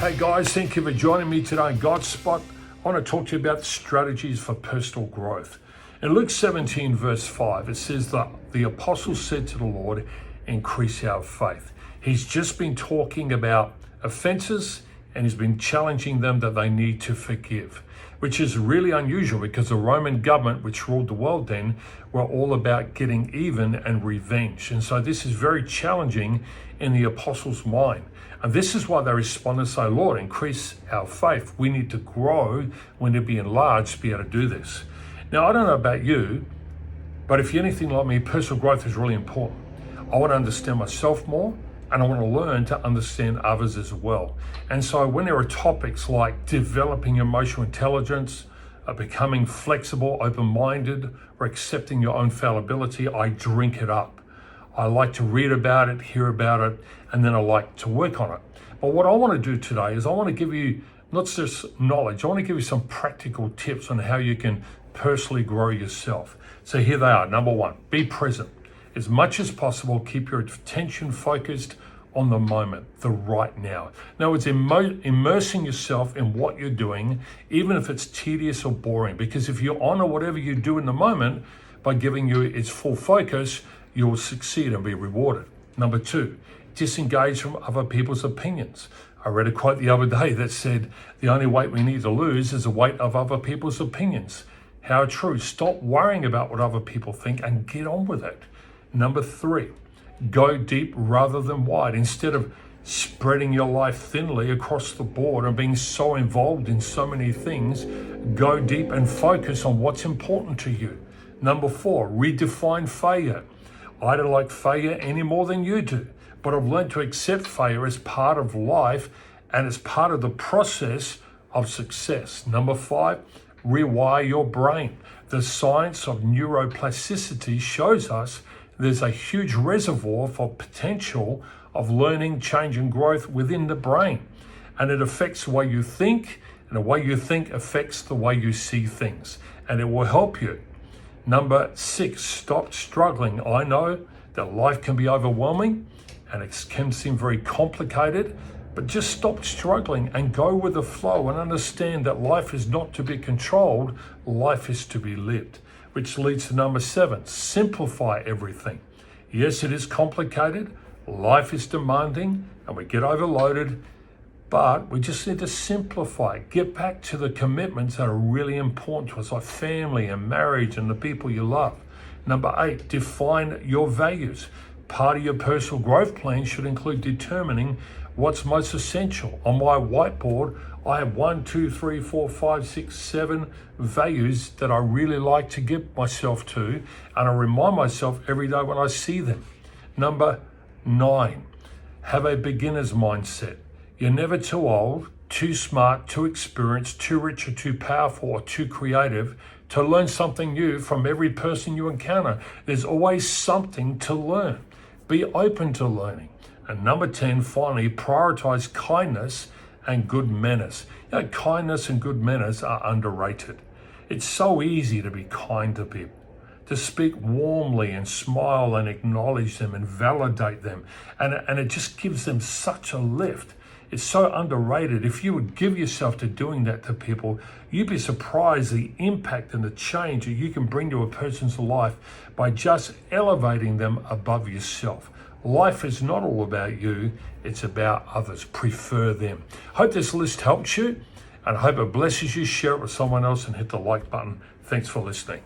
Hey guys, thank you for joining me today on Godspot. I want to talk to you about strategies for personal growth. In Luke 17 verse 5, it says that the apostle said to the Lord, increase our faith. He's just been talking about offenses and he's been challenging them that they need to forgive, which is really unusual because the Roman government, which ruled the world then, were all about getting even and revenge. And so this is very challenging in the apostles' mind. And this is why they respond and say, Lord, increase our faith. We need to grow, we need to be enlarged to be able to do this. Now, I don't know about you, but if you're anything like me, personal growth is really important. I want to understand myself more, and I want to learn to understand others as well. And so when there are topics like developing emotional intelligence, becoming flexible, open-minded, or accepting your own fallibility, I drink it up. I like to read about it, hear about it, and then I like to work on it. But what I want to do today is I want to give you not just knowledge, I want to give you some practical tips on how you can personally grow yourself. So here they are. Number one, be present. As much as possible, keep your attention focused on the moment, the right now. In other words, immersing yourself in what you're doing, even if it's tedious or boring, because if you honor whatever you do in the moment by giving you its full focus, you will succeed and be rewarded. Number two, disengage from other people's opinions. I read a quote the other day that said, the only weight we need to lose is the weight of other people's opinions. How true. Stop worrying about what other people think and get on with it. Number three, go deep rather than wide. Instead of spreading your life thinly across the board and being so involved in so many things, go deep and focus on what's important to you. Number four, redefine failure. I don't like failure any more than you do, but I've learned to accept failure as part of life and as part of the process of success. Number five, rewire your brain. The science of neuroplasticity shows us there's a huge reservoir for potential of learning, change, and growth within the brain. And it affects the way you think, and the way you think affects the way you see things. And it will help you. Number six, stop struggling. I know that life can be overwhelming and it can seem very complicated, but just stop struggling and go with the flow and understand that life is not to be controlled, life is to be lived. Which leads to number seven, simplify everything. Yes, it is complicated, life is demanding, and we get overloaded, but we just need to simplify, get back to the commitments that are really important to us, like family and marriage and the people you love. Number eight, define your values. Part of your personal growth plan should include determining what's most essential. On my whiteboard, I have 1, 2, 3, 4, 5, 6, 7 values that I really like to give myself to, and I remind myself every day when I see them. Number 9, have a beginner's mindset. You're never too old, too smart, too experienced, too rich, or too powerful, or too creative to learn something new from every person you encounter. There's always something to learn. Be open to learning. And number 10, finally, prioritize kindness and good manners. You know, kindness and good manners are underrated. It's so easy to be kind to people, to speak warmly and smile and acknowledge them and validate them. And it just gives them such a lift. It's so underrated. If you would give yourself to doing that to people, you'd be surprised the impact and the change that you can bring to a person's life by just elevating them above yourself. Life is not all about you, it's about others. Prefer them. Hope this list helps you, and I hope it blesses you. Share it with someone else and hit the like button. Thanks for listening.